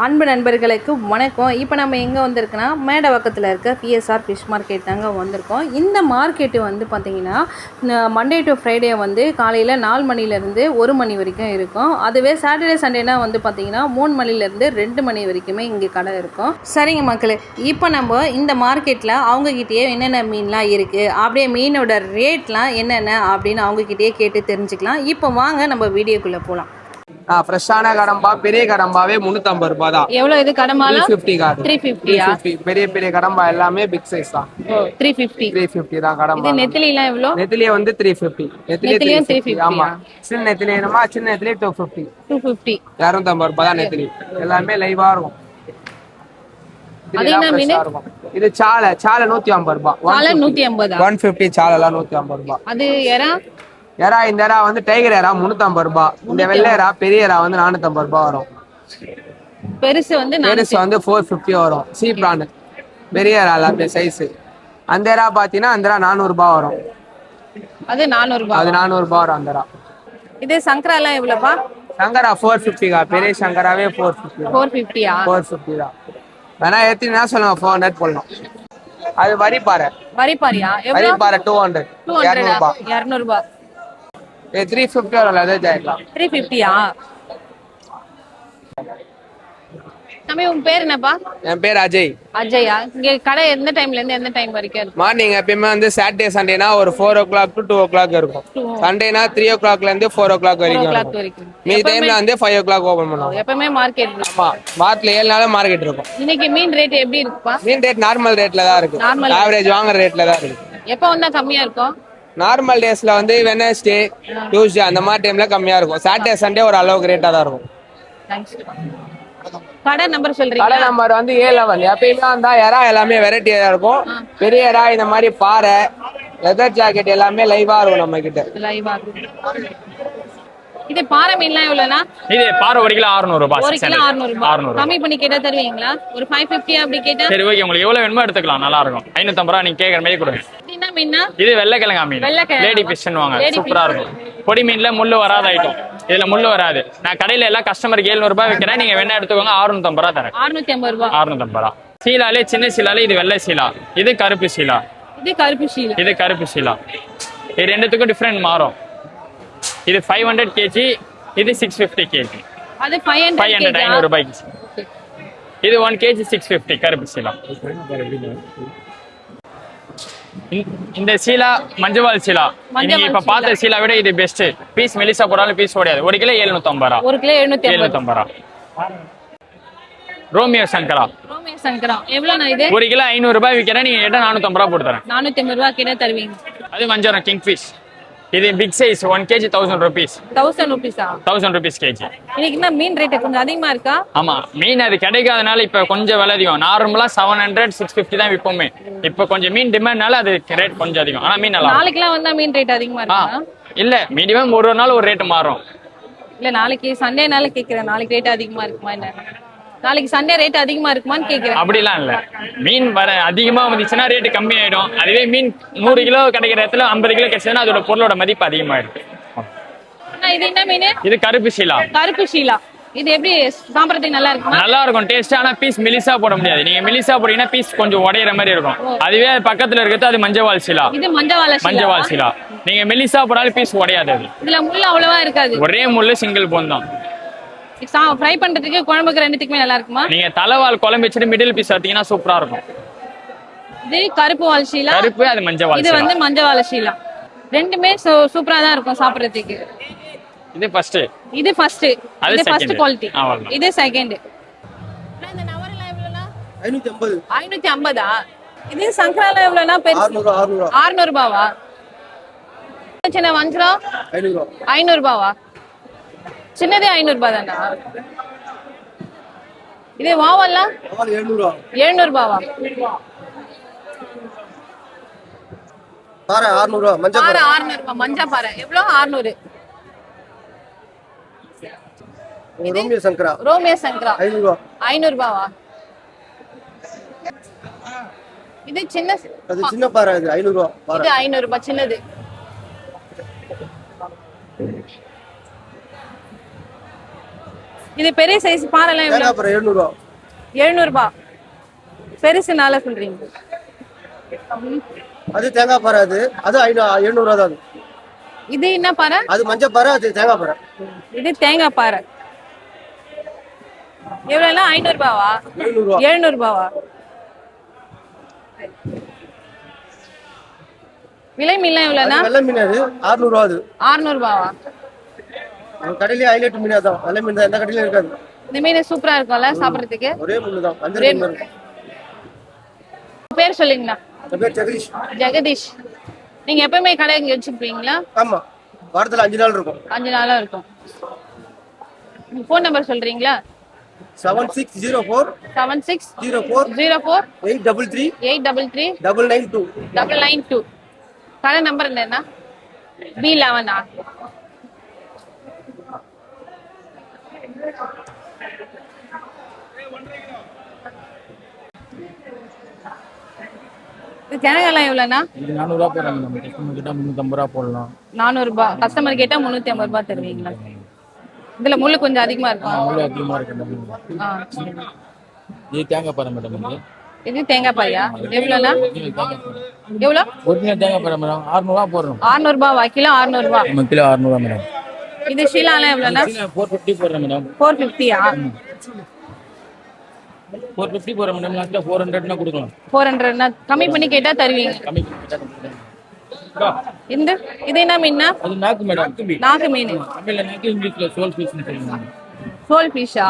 அன்பு நண்பர்களுக்கு வணக்கம். இப்போ நம்ம எங்கே வந்திருக்கோன்னா மேடவாக்கத்தில் இருக்க பிஎஸ்ஆர் ஃபிஷ் மார்க்கெட் தாங்க வந்திருக்கோம். இந்த மார்க்கெட்டு வந்து பார்த்திங்கன்னா மண்டே டு ஃப்ரைடே வந்து காலையில் 4 மணிலேருந்து 1 மணி வரைக்கும் இருக்கும். அதுவே சாட்டர்டே சண்டேனா வந்து பார்த்திங்கன்னா 3 மணிலேருந்து 2 மணி வரைக்குமே இங்கே கடை இருக்கும். சரிங்க மக்களே, இப்போ நம்ம இந்த மார்க்கெட்டில் அவங்கக்கிட்டேயே என்னென்ன மீன்லாம் இருக்குது, அப்படியே மீனோட ரேட்லாம் என்னென்ன அப்படின்னு அவங்கக்கிட்டேயே கேட்டு தெரிஞ்சுக்கலாம். இப்போ வாங்க நம்ம வீடியோக்குள்ளே போகலாம். ஃப்ரெஷ்ஷான கடம்பா, பெரிய கடம்பாவே 350 ரூபாய் தான். எவ்வளவு இது கடம்பால? 350 கார்டு. 350. பெரிய பெரிய கடம்பா எல்லாமே பிக் சைஸ் தான். 350 தான் கடம்பா. இது நெத்திலி எல்லாம் எவ்வளவு? நெத்திலி வந்து 350. நெத்திலி 350. ஆமா. சின்ன நெத்திலி வேணுமா? சின்ன நெத்திலி 250. 250 ரூபாய் தான் நெத்திலி. எல்லாமே லைவா இருக்கும். இது சாலை 150 ரூபாய். 150 சாலைலாம் 150 ரூபாய். அது எறா இந்த எறா வந்து டைகர் எறா 350 ரூபாய். இந்த வெள்ளை எறா பெரிய எறா வந்து 450 ரூபாய் வரும். பெருசு வந்து 450 வரும். சீ பிரான் பெரிய எறா எல்லாமே சைஸ். அந்த எறா பாத்தீங்கன்னா அந்த எறா 400 ரூபாய் வரும். அது 400 ரூபாய். அது 400 ரூபாய் வரும் அந்த எறா. இது சங்கரா எல்லாம் எவ்வளவுப்பா? சங்கரா 450 பெரிய சங்கராவே 450. 450 தான். வேணா எத்தினா சொல்லுங்க, 400 போடலாம். அது வரிப்பாறை. வரிப்பாறையா? வரிப்பாறை 200. 200 ரூபாய். 350 வரல, அதே ஜாயிக்கலாம். 350யா? தம்பி உங்க பேர் என்னப்பா? என் பேர் அஜய். அஜயா. இங்க கடை எந்த டைம்ல இருந்து எந்த டைம் வரைக்கும் இருக்கு? மார்னிங் எப்பயுமே வந்து சாட்டர்டே சண்டேனா ஒரு 4 o'clock to 2 o'clock இருக்கும். சண்டேனா 3 o'clock இருந்து 4 o'clock வரைக்கும். மீதி டைம்ல வந்து 5 o'clock ஓபன் பண்ணுவோம். எப்பவுமே மார்க்கெட் இருக்கு. ஆமா, வாரத்துல 7 நாளும் மார்க்கெட் இருக்கும். இன்னைக்கு மீன் ரேட் எப்படி இருக்குப்பா? மீன் ரேட் நார்மல் ரேட்ல தான் இருக்கு. ஆவரேஜ் வாங்குற ரேட்ல தான் இருக்கு. எப்ப வந்தா கம்மியா இருக்கும்? நார்மல் டேஸ்ல வந்து வெனஸ்டே, டியூஸ்டே அந்த மாதிரி டைம்ல கம்மியா இருக்கும். சாட்டர்டே சண்டே ஒரு அளவுக்கு ரேட்டா தான் இருக்கும். கடை நம்பர் சொல்றீங்க? கடை நம்பர் வந்து A11. எப்பயுமே வந்தா எறா எல்லாமே வெரைட்டியா இருக்கும். பெரிய எறா இந்த மாதிரி பாறை, லெதர் ஜாக்கெட் எல்லாமே லைவா இருக்கும் நம்ம கிட்ட. லைவா. இது பாறை மீன்லாம் எவ்வளவுனா? இது பாறை 1 கிலோ 600 ரூபாய். 1 கிலோ 600 ரூபாய். கம்மி பண்ணி கேட்டா தருவீங்களா? ஒரு 550 அப்படி கேட்டா? சரி ஓகே, உங்களுக்கு எவ்வளவு வேணுமோ எடுத்துக்கலாம், நல்லா இருக்கும். 550 ரூபாய் நீங்க கேக்குற மாதிரி கொடுங்க. இது என்ன மீனா? இது வெள்ளைக்கிழங்கா மீன். லேடி ஃபிஷ்னு வாங்க, சூப்பரா இருக்கும். பொடி மீன்ல முள்ளு வராத ஐட்டம், இதுல முள்ளு வராது. நான் கடையில எல்லாம் கஸ்டமருக்கு 700 ரூபாய் விற்கிறேன், நீங்க வேணா எடுத்துக்கோங்க. 650 ரூபாய் தரேன். 650 ரூபாய். 650 ரூபாய். சீலாலே சின்ன சீலாலே இது வெள்ளை சீலா, இது கருப்பு சீலா. இது கருப்பு சீலா. இது ரெண்டுத்துக்கும் டிஃபரெண்ட் மாறும். இது 500 kg, இது 650 kg. அது 500 ரூபாய்க்கு. இது 1 kg 650 கருப்பு சீலா. இந்த சீலா மஞ்சவால் சீலா. நீங்க இப்ப பார்த்த சீலா விட இது பெஸ்ட். பீஸ் மெலிசா போடாலும் பீஸ் ஓடாது. 1 கிலோ 750 ரூபாய். 1 கிலோ 750 ரூபாய். ரோமியோ சங்கரா எவ்வளவு? இது 1 கிலோ 500 ரூபாய் விற்கிறேன், நீங்க கேட்டா 450 ரூபாய் போட்டு தரேன். 450 ரூபாய் கேட்டா தருவீங்க. அது வஞ்சரம் கிங் ஃபிஷ். இது பிக் சைஸ் 1 kg 1000 rupees. 1000 rupees-ஆ? 1000 rupees kg. இன்னைக்கு என்ன மீன் ரேட் கொஞ்சம் அதிகமா இருக்கா? ஆமா, மீன் அது கிடைக்காதனால இப்ப கொஞ்சம் விலை அதிகம். நார்மலா 700 650 தான் விப்போமே. இப்ப கொஞ்சம் மீன் டிமாண்ட்னால அது ரேட் கொஞ்சம் அதிகம். ஆனா மீன் நல்லா. நாளைக்குலாம் வந்தா மீன் ரேட் அதிகமா இருக்கா? இல்ல, மினிமம் ஒரு நாள் ஒரு ரேட் மாறும். இல்ல, நாளைக்கு சண்டேனால கேக்குறேன். நாளைக்கு ரேட் அதிகமா இருக்குமா என்ன? நாளைக்கு சண்டே ரேட் அதிகமா இருக்குமான்னு கேக்குறேன். அப்படிலாம் இல்ல, மீன் வர அதிகமா வந்துச்சுன்னா ரேட் கம்மி ஆயிடும். அதுவே மீன் 100 கிலோ கிடைக்கிற இடத்துல 50 கிலோ கிடைச்சதுன்னா அதோட பொருளோட மதிப்பு அதிகமாயிடும். இது என்ன மீன்? இது கருப்பு சீலா. இது எப்படி சாப்பிடறதுக்கு நல்லா இருக்குமா? நல்லா இருக்கும் டேஸ்ட். ஆனா பீஸ் மெலிசா போட முடியாது. நீங்க மெலிசா போட்டீங்கன்னா பீஸ் கொஞ்சம் உடையிற மாதிரி இருக்கும். அதுவே பக்கத்துல இருக்கிறது அது மஞ்சவால் சீலா. இது மஞ்சவால் சீலா. நீங்க மெலிசா போட்டாலும் பீஸ் உடையாது. இதுல முள்ளு அவ்வளவா இருக்காது. ஒரே முள்ளு, சிங்கிள் போன் தான். ஃப்ரை பண்றதுக்கு குழம்புக்கு ரெண்டுத்துக்குமே நல்லா இருக்குமா? நீங்க தலைவால் குழம்பு வச்சுட்டு மிடில் பீஸ் எடுத்தீங்கன்னா சூப்பரா இருக்கும். இது கருப்பு வால் சீலா. கருப்பு, அது மஞ்சவால். இது வந்து மஞ்சவால் சீலா. ரெண்டுமே சூப்பரா தான் இருக்கும் சாப்பிடுறதுக்கு. இது ஃபர்ஸ்ட். இது ஃபர்ஸ்ட் குவாலிட்டி. இது செகண்ட். இந்த நவரெல்லாம் எவ்வளவுனா? 550. 550-ஆ? இது சங்கரால எவ்வளவுனா? 600 ரூபாவா? சின்ன வஞ்சரம் 500 ரூபாவா? சின்னதே 500 ரூபாய் தானா? இது வாவல்லாம் 700 ரூபாவா? பாறை 600 ரூபாய். மஞ்சள் 600 ரூபாய். மஞ்சள் பாறை எவ்வளவு? 600. ரோமியோ சங்கரா 500 ரூபாவா? இது சின்ன பாறை. இது 500 ரூபாய். இது 500 ரூபாய் சின்னது. இது பெரிய சைஸ் பாறைலாம் எவ்வளோ? அப்புறம் 700 ரூபா. 700 பெருசுனால சொல்றீங்க. அது தேங்காய் பாறை. அது 700 ரூபா தான். இது என்ன பாறை? அது மஞ்சள் பாறை, அது தேங்காய் பாறை. இது தேங்காய் பாறை. எவ்வளோலாம்? 500 700 விலை மீன்லாம் எவ்வளோண்ணா? வெள்ளை மீன் அது 600 ரூபா. அது 600 கடையிலே ஹைலைட் மீன் அதான். வெள்ளை மீன் தான் எந்த கடையிலும் இருக்காது. இந்த மீன் சூப்பரா இருக்கும்ல சாப்பிட்றதுக்கு. ஒரே முள்ளு தான். அந்த மீன் இருக்கும். பேர் சொல்லுங்கண்ணா. என் பேர் ஜெகதீஷ். ஜெகதீஷ். நீங்க எப்பவுமே கடை இங்க வச்சிருப்பீங்களா? ஆமா, வாரத்துல 5 நாள் இருக்கும். 5 நாளா இருக்கும். ஃபோன் நம்பர் சொல்றீங்களா? 7604 7604 833 833 992 992. கடை நம்பர் என்னன்னா? B11. கிழங்கெல்லாம் எவ்வளோண்ணா? 400 ரூபா போடுறாங்க. நம்ம கஸ்டமர் கிட்ட 350 ரூபா போடலாம். 400. கஸ்டமர் கேட்டா 350 தருவீங்களா? இதுல முள்ளு கொஞ்சம் அதிகமா இருக்கும். முள்ளு அதிகமா இருக்கு. இது தேங்காய் பாறை மேடம். இது தேங்காய் பாயா? எவ்வளோண்ணா? எவ்வளோ? ஒரிஜினல் தேங்காய் பாறை மேடம். 600 ரூபா போடுறோம். 600 கிலோ 600. நம்ம கிலோ 600 மேடம். இது ஷீலாலாம் எவ்வளோண்ணா? 450 போடுறேன் மேடம். 450. 450 போடுறேன் மேடம். லாஸ்ட்ல 400னா கொடுக்கலாம். 400 கம்மி பண்ணி கேட்டா தருவீங்க. கம்மி பண்ணி கேட்டா. இந்த இது என்ன மீன்னா? அது நாக்கு மேடம். நாக்கு மீன். தமிழ்ல நாக்கு, இங்கிலீஷ்ல சோல் ஃபிஷ் சொல்லுவாங்க. சோல் ஃபிஷ்ஷா?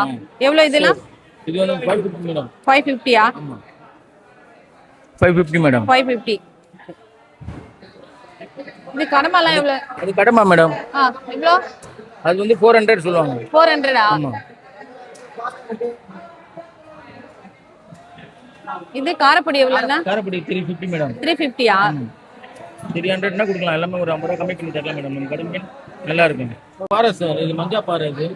எவ்வளோ இதெல்லாம்? இது வந்து 550 மேடம். 550. ஆமா, 550 மேடம். 550. இது கடமாலாம் எவ்வளோ? அது கடமா மேடம். எவ்வளோ? அது வந்து 400 சொல்லுவாங்க. 400. ஆமா. இது காரப்பொடி எவ்வளோண்ணா? காரப்பொடி 350 மேடம். 350. 300னா கொடுக்கலாம். எல்லாமே ஒரு 50 ரூபா கம்மி பண்ணி தரலாம் மேடம். நம்ம கடை மீன் நல்லா இருக்கும். பாறை சார், இது மஞ்சா பாறை. இது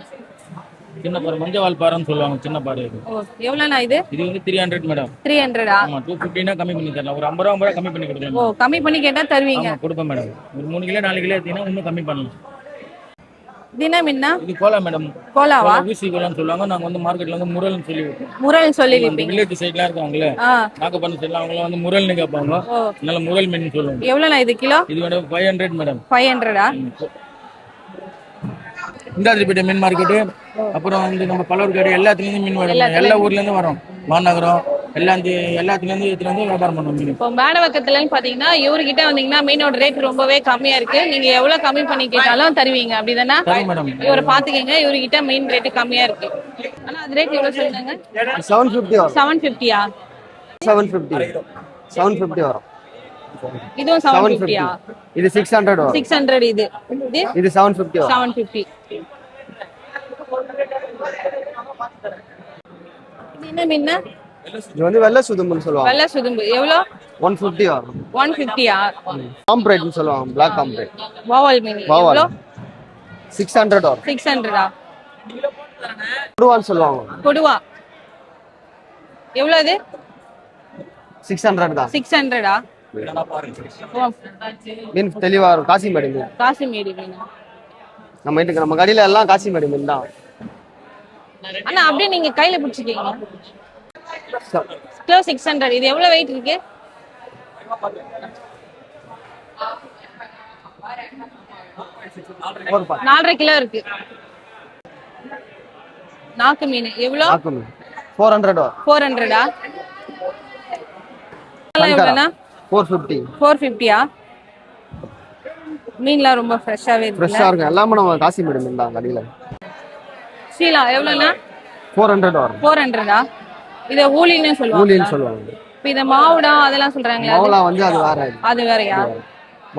சின்ன பாறை, மஞ்சவால் பாறைன்னு சொல்லுவாங்க. சின்ன பாறை இது. எவ்வளோண்ணா இது? இது வந்து 300 மேடம். 300. ஆமா, 250னா கம்மி பண்ணி தரலாம். ஒரு 50 ரூபா கம்மி பண்ணி கொடுக்கலாம். கம்மி பண்ணி கேட்டா தருவீங்க? ஆமா, கொடுப்பேன் மேடம். ஒரு 3 கிலோ 4 கிலோ எடுத்தீங்கன்னா இன்னும் கம்மி பண்ணலாம். இது என்ன மீன்னா? இது கோலா மேடம். கோலாவா? ஊசி கோலான்னு சொல்லுவாங்க. நாங்க வந்து மார்க்கெட்ல வந்து முரல்னு சொல்லி வைப்போம். முரல் சொல்லி விப்பீங்க? வில்லேஜ் சைட்லாம் இருக்காங்கல்ல, நாகப்பட்டினம் சைட்லாம் அவங்கள வந்து முரல்னு கேட்பாங்க. அதனால முரல் மீன் சொல்லுவாங்க. எவ்வளோண்ணா இது கிலோ? இது மேடம் 500 மேடம். 500. இண்டாதிரிப்பேட்டை மீன் மார்க்கெட்டு, அப்புறம் வந்து நம்ம பலவர்காடு, எல்லாத்துலேருந்து மீன் வரும். எல்லா ஊர்லேருந்து வரும். மாநகரம் எல்லாத்துலேருந்து எடுத்துட்டு வந்து வியாபாரம் பண்ணுவோம் மீன். இப்போ மேடவக்கத்துலன்னு பார்த்தீங்கன்னா இவர்கிட்ட வந்தீங்கன்னா மீனோட ரேட் ரொம்பவே கம்மியா இருக்கு. நீங்க எவ்வளவு கம்மி பண்ணி கேட்டாலும் தருவீங்க, அப்படிதானே? மேடம், இவரை பாத்துக்கங்க, இவர்கிட்ட மீன் ரேட் கம்மியா இருக்கு. ஆனா அது ரேட் எவ்வளவு சொல்லுங்க? 750 வரும். 750. 750 வரும். இதுவும் 750. இது 600 வரும். 600. இது 750 வரும். 750. இது என்ன மீன்? இது வந்து வெள்ளை சுதும்புன்னு சொல்லுவாங்க. வெள்ளை சுதும்பு. எவ்வளோ? 150 வரும். 150. காம்ப்ரேட்னு சொல்லுவாங்க. பிளாக் காம்ப்ரேட். வாவல் மீன் எவ்வளோ? 600 வரும். 600. கொடுவான்னு சொல்லுவாங்க. கொடுவா எவ்வளோ? இது 600 தான். 600. மீன் தெளிவா இருக்கும். காசிமேடு மீன். காசிமேடு மீன். நம்ம கடையில எல்லாம் காசிமேடு மீன் தான். ஆனா அப்படியே நீங்க கையில பிடிச்சிக்கீங்க. கிலோ 600. இது எவ்வளவு வெயிட் இருக்கு? 4.5 கிலோ இருக்கு. நாக்கு மீன் எவ்வளோ? 400 வரும். 400. எவ்வளோண்ணா? 450. 450. மீன்லாம் ரொம்ப ஃப்ரெஷ்ஷாவே இருக்கு. ஃப்ரெஷ்ஷா இருக்கும். எல்லாமே நம்ம காசிமேடு மீன் தான் கடையில. ஷீலா எவ்வளோண்ணா? 400 வரும். 400. இத ஊலின்னு சொல்லுவாங்க. இப்போ இத மாவுடா அதெல்லாம் சொல்றாங்களே, மாவுலா வந்து அது வேற. அது வேறயா?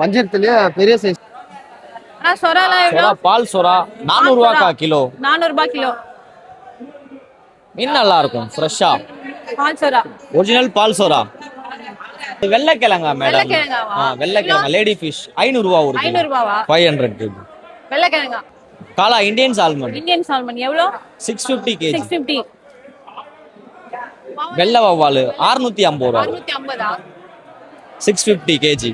வஞ்சிரத்திலேயே பெரிய சைஸ். சொராலாம் எவ்வளோ? பால் சொரா 400 ரூபாய்க்கா கிலோ. 400 கிலோ. மீன் நல்லா இருக்கும், ஃப்ரெஷ்ஷா. பால் சொரா, ஒரிஜினல் பால் சொரா. வெள்ளைக்கிழங்கா மேடம்? வெள்ளைக்கிழங்கா. வெள்ளைக்கிழங்கா லேடி ஃபிஷ் 500 ரூபா ஒரு கிலோ. 500 ரூபாவா? 500 கேஜி. வெள்ளைக்கிழங்கா. காலா இந்தியன் சால்மன். இந்தியன் சால்மன் எவ்வளோ? 650 கேஜி. 650. வெள்ளை வவ்வாலு 650 ரூபா. 650. 650 கேஜி.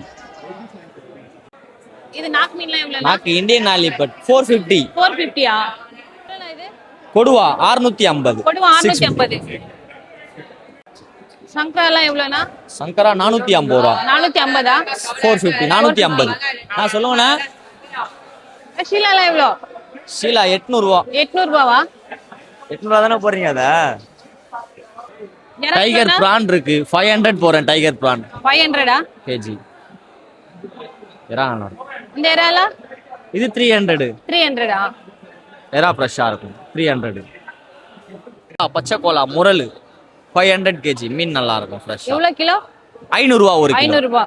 இது நாக்கு மீன்லாம் எவ்வளோ? நாக்கு இந்தியன் நாலிபட் 450. 450. இது கொடுவா 650. கொடுவா 650. சங்கராலாம் எவ்வளோண்ணா? சங்கரா 450 ரூபா. 450. 450 450. சொல்லுங்கண்ணா. ஷீலாலாம் எவ்வளோ? ஷீலா 800 ரூபா. 800 ரூபாவா? 800 ரூபா தானே போறீங்க அத? டைகர் பிரான் இருக்கு 500 போறேன். டைகர் பிரான் 500 கேஜி. இறால் இந்த இறாலா? இது 300. 300 எறா ஃப்ரெஷ்ஷா இருக்கும் 300. பச்சை கோலா முரல் 500 கேஜி. மீன் நல்லா இருக்கும் ஃப்ரெஷ்ஷா. எவ்வளோ கிலோ? 500 ரூபா ஒரு கிலோ. 500 ரூபா.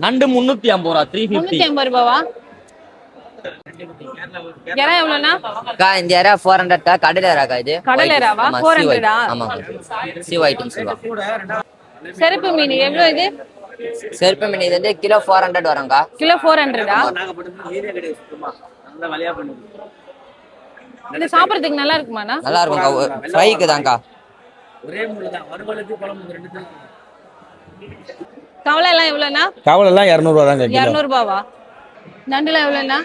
நண்டு 350 ரூபா. 350. 350 ரூபாவா? எறா எவ்வளோண்ணா? இந்த ஏரா 400 கடையில இறாக்கா இது? கடல் எறாவா? 400. ஆமாங்க, சி ஐட்டம் சொல்லுவாங்க. செருப்பு மீன் எவ்வளோ இது? செருப்பு மீன் இது வந்து கிலோ 400 வரும்க்கா. கிலோ 400. இது சாப்பிட்றதுக்கு நல்லா இருக்குமாண்ணா? நல்லா இருக்கும்க்கா. ஃப்ரைக்கு தான்க்கா. கவலை எல்லாம் எவ்வளோண்ணா? கவலை எல்லாம் 200 ரூபா தாங்க. 200 ரூபாவா? நண்டுலாம் எவ்வளோண்ணா?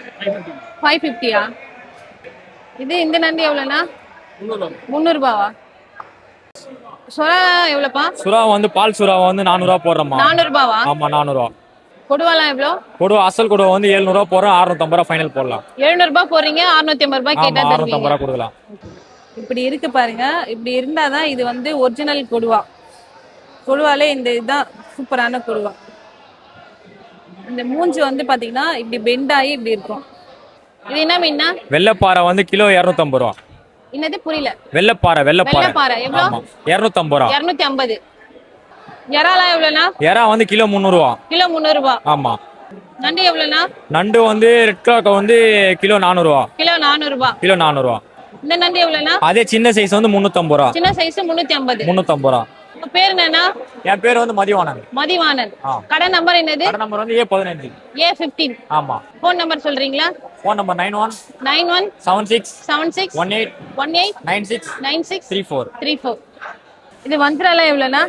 550. இது இந்த நண்டு எவ்வளோண்ணா? 300 ரூபாவா? சுறா எவ்வளோப்பா? சுறா வந்து பால் சுறா வந்து 400 ரூபா போடுறோம்மா. 400 ரூபாவா? ஆமா 400 ரூபா. கொடுவாலாம் எவ்வளோ? கொடுவா அசல் கொடுவா வந்து 700 ரூபா போறோம். 650 ரூபா ஃபைனல் போடலாம். 700 ரூபாய் போறீங்க, 650 ரூபாய் கேட்டா 650 தருவீங்க. ரூபா கொடுக்கலாம். இப்படி இருக்கு பாருங்க. இப்படி இருந்தாதான் இது வந்து ஒரிஜினல் கொடுவா. கொடுவாலே இந்த இதுதான் சூப்பரான கொடுவா. இந்த மூஞ்சி வந்து பாத்தீங்கன்னா இப்படி பெண்ட் ஆகி இப்படி இருக்கும். இது என்ன மீன்னா? வெள்ளைப்பாறை வந்து கிலோ 250 ரூபா. என்னது புரியல? வெள்ளைப்பாறை வெள்ளைப்பாறை எவ்வளோ? 250 ரூபா. 250. எறாலாம் எவ்வளோண்ணா? எறா வந்து கிலோ 300 ரூபா. கிலோ 300 ரூபா. ஆமா. நண்டு எவ்வளோண்ணா? நண்டு வந்து ரெட் கிராக் வந்து கிலோ 400 ரூபா. கிலோ 400 ரூபா. கிலோ 400 ரூபா. இந்த நண்டு எவ்வளோண்ணா? அதே சின்ன சைஸ் வந்து 350 ரூபா. சின்ன சைஸ் 350. 350 ரூபா. உங்க பேர் என்னன்னா? என் பேர் வந்து மதிவானன். மதிவானன். கடை நம்பர் என்னது? கடை நம்பர் வந்து A15. A15. ஆமா. ஃபோன் நம்பர் சொல்றீங்களா? Phone number 91 76 76 18 96 96 34. 34. இது வஞ்சராலாம் எவ்வளோண்ணா?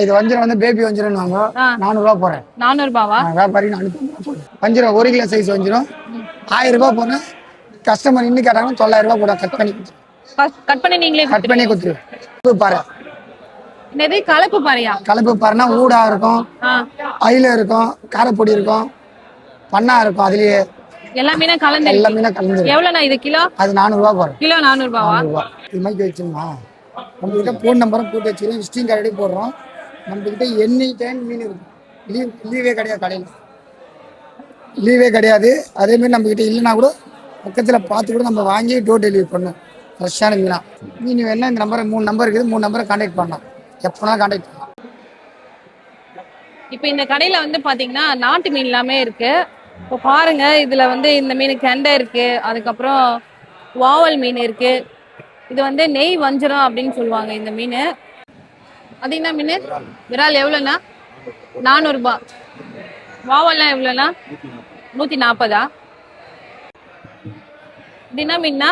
இது வஞ்சிரம் வந்து பேபி வஞ்சிரம் வாங்க. ஆ. 400 ரூபா போறேன். 400 ரூபாவா? வியாபாரி 400 போறேன். வஞ்சிரம் 1 கிலோ சைஸ் வஞ்சிரம் 1000 ரூபாய் போறேன். கஸ்டமர் இன்னும் கேட்டாங்கன்னா 900 ரூபாய் போட கட் பண்ணி கட் பண்ணி நீங்களே கட் பண்ணி கொடுத்துருவேன். பாரு என்னது கலப்பு பாறையா? கலப்பு பாருன்னா ஊடா இருக்கும், ஆ. அயில இருக்கும், காரப்பொடி இருக்கும், பண்ணா இருக்கும். அதுலயே எல்லா மீனும் கலந்து எல்லா மீனும் கலந்து. எவ்வளோண்ணா இது கிலோ? அது 400 ரூபாய் போறேன். கிலோ 400 ரூபாவா? 400 ரூபாய். இது மாதிரி வச்சுமா நம்ம கிட்ட ஃபோன் நம்பரும் போட்டு வச்சுக்கிறோம். விசிட்டிங் கார்டு போடுறோம். நம்ம கிட்ட எனி டைம் மீன் இருக்கும். லீவே கிடையாது. கடையில் லீவே கிடையாது. அதே மாதிரி நம்ம கிட்ட இல்லைன்னா கூட பக்கத்தில் பார்த்து கூட நம்ம வாங்கி டோர் டெலிவரி பண்ணோம். ஃப்ரெஷ்ஷான மீனா மீன் வேணா இந்த நம்பரை 3 நம்பர் இருக்குது. 3 நம்பரை கான்டாக்ட் பண்ணலாம். எப்போனா கான்டாக்ட் பண்ணலாம். இப்போ இந்த கடையில வந்து பாத்தீங்கன்னா நாட்டு மீன் எல்லாமே இருக்கு. இப்போ பாருங்க, இதுல வந்து இந்த மீன் கெண்டை இருக்கு, அதுக்கப்புறம் வாவல் மீன் இருக்கு. இது வந்து நெய் வஞ்சரம் அப்படின்னு சொல்லுவாங்க இந்த மீன். அது என்ன மீன்? விரால் எவ்வளோண்ணா? 400 ரூபாய். வாவல்லாம் எவ்வளோண்ணா? 140. இது என்ன மீன்னா?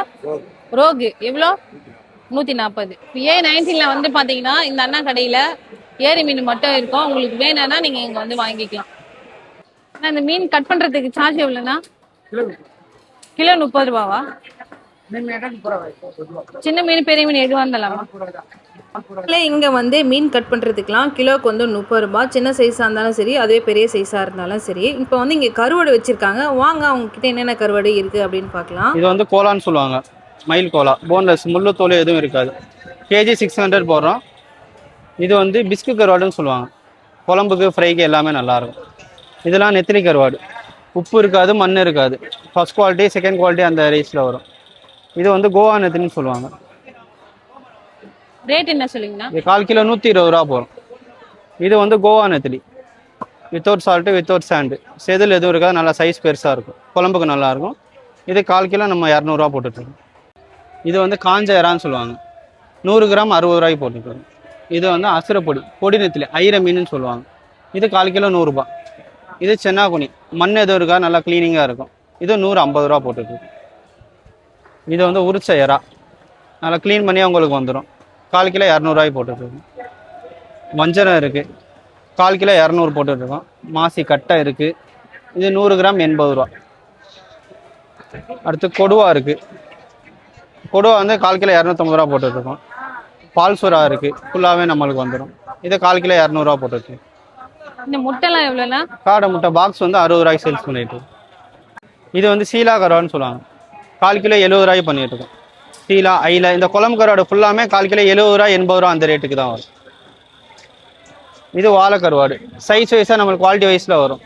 ரோகு எவ்வளோ? 140. A19 வந்து பாத்தீங்கன்னா இந்த அண்ணா கடையில ஏரி மீன் மட்டும் இருக்கும். உங்களுக்கு வேணும்னா நீங்க இங்க வந்து வாங்கிக்கலாம். இந்த மீன் கட் பண்றதுக்கு சார்ஜ் எவ்வளோண்ணா? கிலோ 30 ரூபாவா? சின்ன மீன் பெரிய மீன் எதுவாக இருந்தாலாமா? இங்கே வந்து மீன் கட் பண்ணுறதுக்குலாம் கிலோவுக்கு வந்து 30 ரூபாய். சின்ன சைஸாக இருந்தாலும் சரி, அதுவே பெரிய சைஸாக இருந்தாலும் சரி. இப்போ வந்து இங்கே கருவாடு வச்சுருக்காங்க. வாங்க அவங்கக்கிட்ட என்னென்ன கருவாடு இருக்குது அப்படின்னு பார்க்கலாம். இது வந்து கோலான்னு சொல்லுவாங்க. மயில் கோலா, போன்லெஸ், முள்ளு தோல் எதுவும் இருக்காது. கேஜி 600 போடுறோம். இது வந்து பிஸ்கு கருவாடுன்னு சொல்லுவாங்க. குழம்புக்கு ஃப்ரைக்கு எல்லாமே நல்லாயிருக்கும். இதெல்லாம் நெத்திலி கருவாடு. உப்பு இருக்காது, மண் இருக்காது. ஃபர்ஸ்ட் குவாலிட்டி, செகண்ட் குவாலிட்டி அந்த ரைஸில் வரும். இது வந்து கோவா நெத்திலின்னு சொல்லுவாங்க. ரேட் என்ன சொல்லுங்கண்ணா? இது 1/4 கிலோ 120 ரூபா போகும். இது வந்து கோவா நெத்திலி, வித்தவுட் சால்ட்டு, வித்தவுட் சாண்டு, செதில் எதுவும் இருக்காது. நல்லா சைஸ் பெருசாக இருக்கும், குழம்புக்கு நல்லாயிருக்கும். இது 1/4 கிலோ நம்ம 200 ரூபா போட்டுட்ருக்கோம். இது வந்து காஞ்ச இறான்னு சொல்லுவாங்க. 100 கிராம் 60 ரூபாய்க்கு போட்டுட்ருக்கோம். இது வந்து அசுரப்பொடி, பொடி நெத்திலி, ஐர மீனுன்னு சொல்லுவாங்க. இது 1/4 கிலோ 100 ரூபா. இது சென்னாகுனி, மண் எதுவும் இருக்கா, நல்லா க்ளீனிங்காக இருக்கும். இது 150 ரூபா போட்டுட்ருக்கோம். இது வந்து உரிச்ச இறா, நல்லா க்ளீன் பண்ணி உங்களுக்கு வந்துடும். 1/4 கிலோ 200 ரூபாய்க்கு போட்டுட்ருக்கோம். வஞ்சரம் இருக்குது, 1/4 கிலோ 200 போட்டுட்ருக்கோம். மாசி கட்டை இருக்குது, இது 100 கிராம் 80 ரூபா. அடுத்து கொடுவா இருக்குது, கொடுவா வந்து 1/4 கிலோ 250 ரூபா போட்டுட்ருக்கோம். பால் சுறா இருக்குது, ஃபுல்லாகவே நம்மளுக்கு வந்துடும். இது 1/4 கிலோ 200 ரூபா போட்டுட்ருக்கோம். இந்த முட்டைலாம் எவ்வளோண்ணா? காடை முட்டை பாக்ஸ் வந்து 60 ரூபாய்க்கு சேல்ஸ் பண்ணிட்டு இருக்கோம். இது வந்து சீலா கருவான்னு சொல்லுவாங்க. 1/4 கிலோ 70 ரூபாய்க்கு பண்ணிட்டு இருக்கோம். சீலா ஐல இந்த குழம்பு கருவாடு ஃபுல்லாமே 1/4 கிலோ 70 ரூபா 80 ரூபா அந்த ரேட்டுக்கு தான் வரும். இது வாழை கருவாடு சைஸ் வைஸாக நம்மளுக்கு குவாலிட்டி வைஸில் வரும்.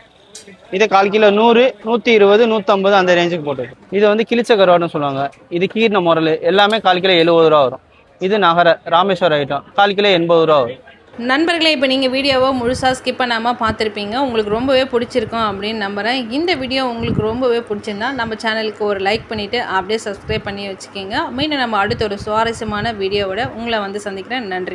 இது 1/4 கிலோ 100, 120, 150 அந்த ரேஞ்சுக்கு போட்டுருக்கு. இது வந்து கிழிச்ச கருவாடுன்னு சொல்லுவாங்க. இது கீர்ன முரல் எல்லாமே 1/4 கிலோ 70 ரூபா வரும். இது நகர ராமேஸ்வரம் ஐட்டம் 1/4 கிலோ 80 ரூபா வரும். நண்பர்களே, இப்போ நீங்கள் வீடியோவை முழுசாக ஸ்கிப் பண்ணாமல் பார்த்துருப்பீங்க. உங்களுக்கு ரொம்பவே பிடிச்சிருக்கும் அப்படின்னு நம்புகிறேன். இந்த வீடியோ உங்களுக்கு ரொம்பவே பிடிச்சிருந்தா நம்ம சேனலுக்கு ஒரு லைக் பண்ணிவிட்டு அப்படியே சப்ஸ்கிரைப் பண்ணி வச்சுக்கோங்க. மீண்டும் நம்ம அடுத்த ஒரு சுவாரஸ்யமான வீடியோவோட உங்களை வந்து சந்திக்கிறேன். நன்றி.